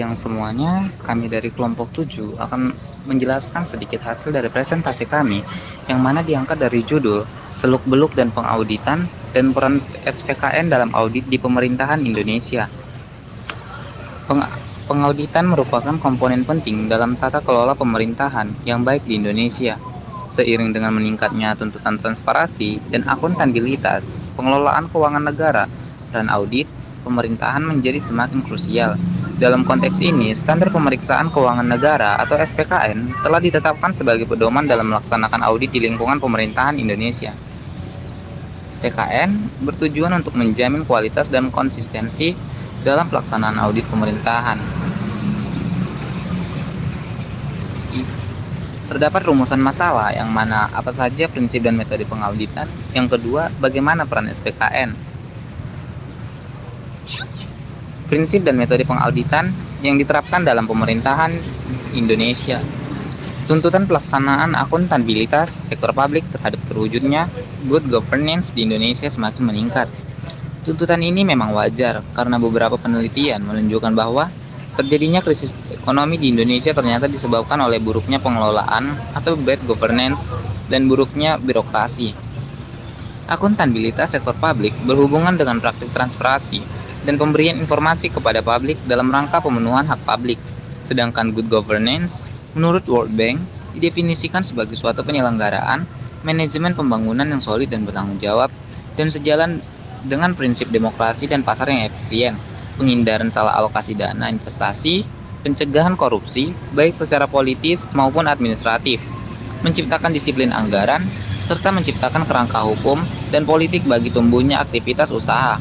siang semuanya, kami dari kelompok 7 akan menjelaskan sedikit hasil dari presentasi kami yang mana diangkat dari judul Seluk-beluk dan Pengauditan dan Peran SPKN dalam Audit di Pemerintahan Indonesia. Peng- Pengauditan merupakan komponen penting dalam tata kelola pemerintahan yang baik di Indonesia. Seiring dengan meningkatnya tuntutan transparansi dan akuntabilitas pengelolaan keuangan negara dan audit, pemerintahan menjadi semakin krusial. Dalam konteks ini, standar pemeriksaan keuangan negara atau SPKN telah ditetapkan sebagai pedoman dalam melaksanakan audit di lingkungan pemerintahan Indonesia. SPKN bertujuan untuk menjamin kualitas dan konsistensi dalam pelaksanaan audit pemerintahan. Terdapat rumusan masalah yang mana apa saja prinsip dan metode pengauditan. Yang kedua, bagaimana peran SPKN. Prinsip dan metode pengauditan yang diterapkan dalam pemerintahan Indonesia. Tuntutan pelaksanaan akuntabilitas sektor publik terhadap terwujudnya good governance di Indonesia semakin meningkat. Tuntutan ini memang wajar karena beberapa penelitian menunjukkan bahwa terjadinya krisis ekonomi di Indonesia ternyata disebabkan oleh buruknya pengelolaan atau bad governance dan buruknya birokrasi. Akuntabilitas sektor publik berhubungan dengan praktik transparansi dan pemberian informasi kepada publik dalam rangka pemenuhan hak publik. Sedangkan good governance, menurut World Bank, didefinisikan sebagai suatu penyelenggaraan manajemen pembangunan yang solid dan bertanggung jawab dan sejalan dengan prinsip demokrasi dan pasar yang efisien, penghindaran salah alokasi dana investasi, pencegahan korupsi, baik secara politis maupun administratif, menciptakan disiplin anggaran, serta menciptakan kerangka hukum dan politik bagi tumbuhnya aktivitas usaha.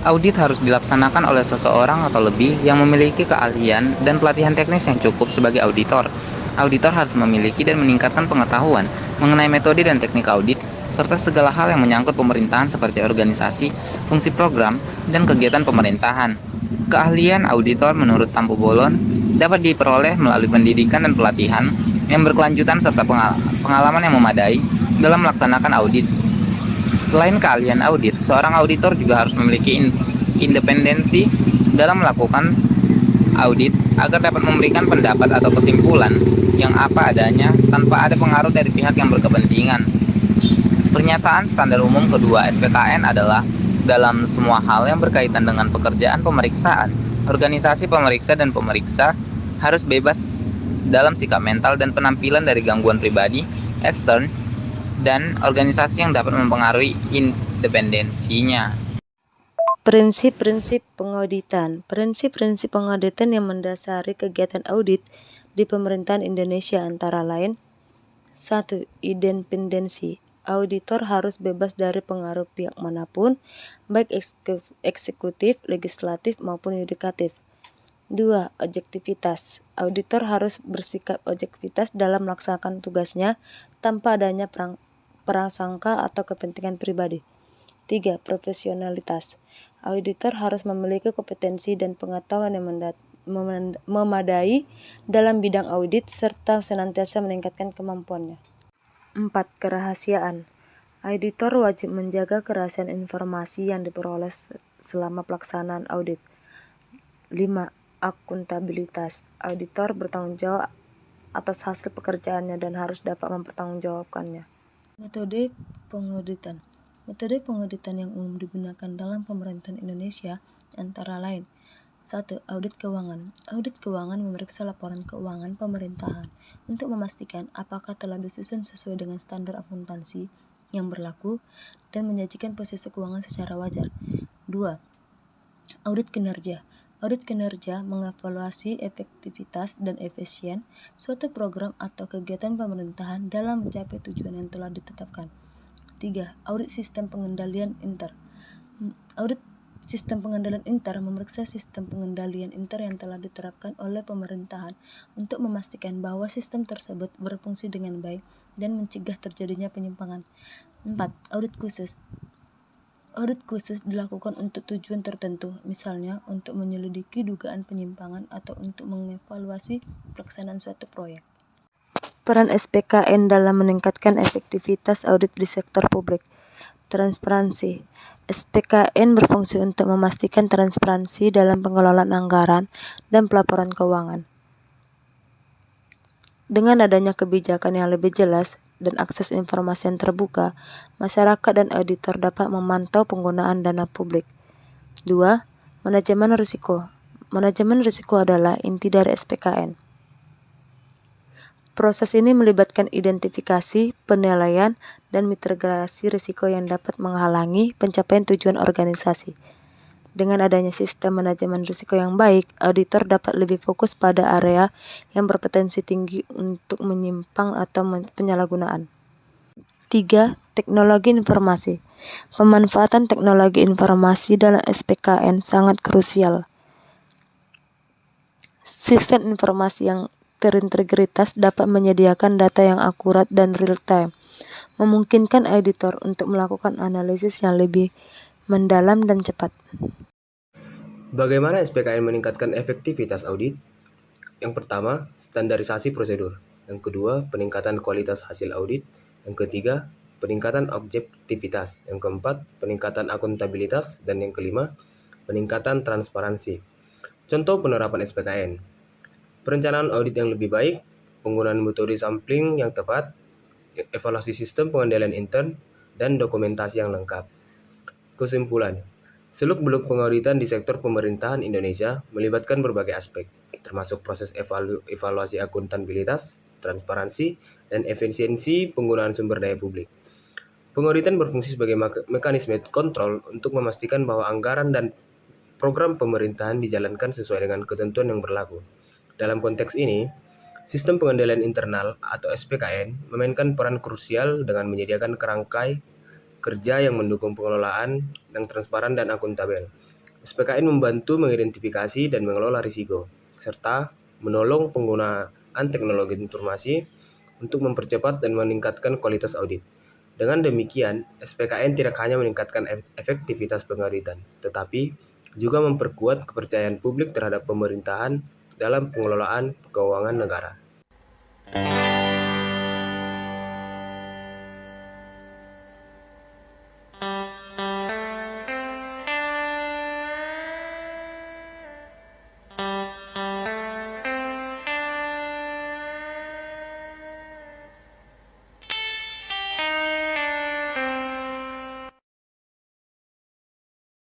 Audit harus dilaksanakan oleh seseorang atau lebih yang memiliki keahlian dan pelatihan teknis yang cukup sebagai auditor. Auditor harus memiliki dan meningkatkan pengetahuan mengenai metode dan teknik audit, serta segala hal yang menyangkut pemerintahan seperti organisasi, fungsi program, dan kegiatan pemerintahan. Keahlian auditor menurut Tampu Bolon dapat diperoleh melalui pendidikan dan pelatihan yang berkelanjutan serta pengalaman yang memadai dalam melaksanakan audit. Selain keahlian audit, seorang auditor juga harus memiliki independensi dalam melakukan audit agar dapat memberikan pendapat atau kesimpulan yang apa adanya tanpa ada pengaruh dari pihak yang berkepentingan. Pernyataan standar umum kedua SPKN adalah dalam semua hal yang berkaitan dengan pekerjaan pemeriksaan, organisasi pemeriksa dan pemeriksa harus bebas dalam sikap mental dan penampilan dari gangguan pribadi, ekstern, dan organisasi yang dapat mempengaruhi independensinya. Prinsip-prinsip pengauditan. Prinsip-prinsip pengauditan yang mendasari kegiatan audit di pemerintahan Indonesia antara lain: 1. Independensi. Auditor harus bebas dari pengaruh pihak manapun, baik eksekutif, legislatif, maupun yudikatif. 2. Objektivitas. Auditor harus bersikap objektivitas dalam melaksanakan tugasnya tanpa adanya prasangka atau kepentingan pribadi. 3. Profesionalitas. Auditor harus memiliki kompetensi dan pengetahuan yang memadai dalam bidang audit serta senantiasa meningkatkan kemampuannya. 4. Kerahasiaan. Auditor wajib menjaga kerahasiaan informasi yang diperoleh selama pelaksanaan audit. 5. Akuntabilitas. Auditor bertanggung jawab atas hasil pekerjaannya dan harus dapat mempertanggungjawabkannya. Metode pengauditan. Metode pengauditan yang umum digunakan dalam pemerintahan Indonesia antara lain: 1. Audit keuangan. Audit keuangan memeriksa laporan keuangan pemerintahan untuk memastikan apakah telah disusun sesuai dengan standar akuntansi yang berlaku dan menyajikan posisi keuangan secara wajar. 2. Audit kinerja. Audit kinerja mengevaluasi efektivitas dan efisien suatu program atau kegiatan pemerintahan dalam mencapai tujuan yang telah ditetapkan. 3. Audit sistem pengendalian inter. Audit sistem pengendalian inter memeriksa sistem pengendalian inter yang telah diterapkan oleh pemerintahan untuk memastikan bahwa sistem tersebut berfungsi dengan baik dan mencegah terjadinya penyimpangan. 4. Audit khusus. Audit khusus dilakukan untuk tujuan tertentu, misalnya untuk menyelidiki dugaan penyimpangan atau untuk mengevaluasi pelaksanaan suatu proyek. Peran SPKN dalam meningkatkan efektivitas audit di sektor publik. Transparansi. SPKN berfungsi untuk memastikan transparansi dalam pengelolaan anggaran dan pelaporan keuangan. Dengan adanya kebijakan yang lebih jelas dan akses informasi yang terbuka, masyarakat dan auditor dapat memantau penggunaan dana publik. 2. Manajemen risiko. Manajemen risiko adalah inti dari SPKN. Proses ini melibatkan identifikasi, penilaian, dan mitigasi risiko yang dapat menghalangi pencapaian tujuan organisasi. Dengan adanya sistem manajemen risiko yang baik, auditor dapat lebih fokus pada area yang berpotensi tinggi untuk menyimpang atau penyalahgunaan. 3. Teknologi informasi. Pemanfaatan teknologi informasi dalam SPKN sangat krusial. Sistem informasi yang terintegritas dapat menyediakan data yang akurat dan real-time, memungkinkan auditor untuk melakukan analisis yang lebih mendalam dan cepat. Bagaimana SPKN meningkatkan efektivitas audit? Yang pertama, standarisasi prosedur. Yang kedua, peningkatan kualitas hasil audit. Yang ketiga, peningkatan objektivitas. Yang keempat, peningkatan akuntabilitas. Dan yang kelima, peningkatan transparansi. Contoh penerapan SPKN. Perencanaan audit yang lebih baik, penggunaan metode sampling yang tepat, evaluasi sistem pengendalian intern, dan dokumentasi yang lengkap. Kesimpulan, seluk-beluk pengauditan di sektor pemerintahan Indonesia melibatkan berbagai aspek, termasuk proses evaluasi akuntabilitas, transparansi, dan efisiensi penggunaan sumber daya publik. Pengauditan berfungsi sebagai mekanisme kontrol untuk memastikan bahwa anggaran dan program pemerintahan dijalankan sesuai dengan ketentuan yang berlaku. Dalam konteks ini, sistem pengendalian internal atau SPKN memainkan peran krusial dengan menyediakan kerangka kerja yang mendukung pengelolaan yang transparan dan akuntabel. SPKN membantu mengidentifikasi dan mengelola risiko, serta menolong penggunaan teknologi informasi untuk mempercepat dan meningkatkan kualitas audit. Dengan demikian, SPKN tidak hanya meningkatkan efektivitas pengauditan, tetapi juga memperkuat kepercayaan publik terhadap pemerintahan dalam pengelolaan keuangan negara.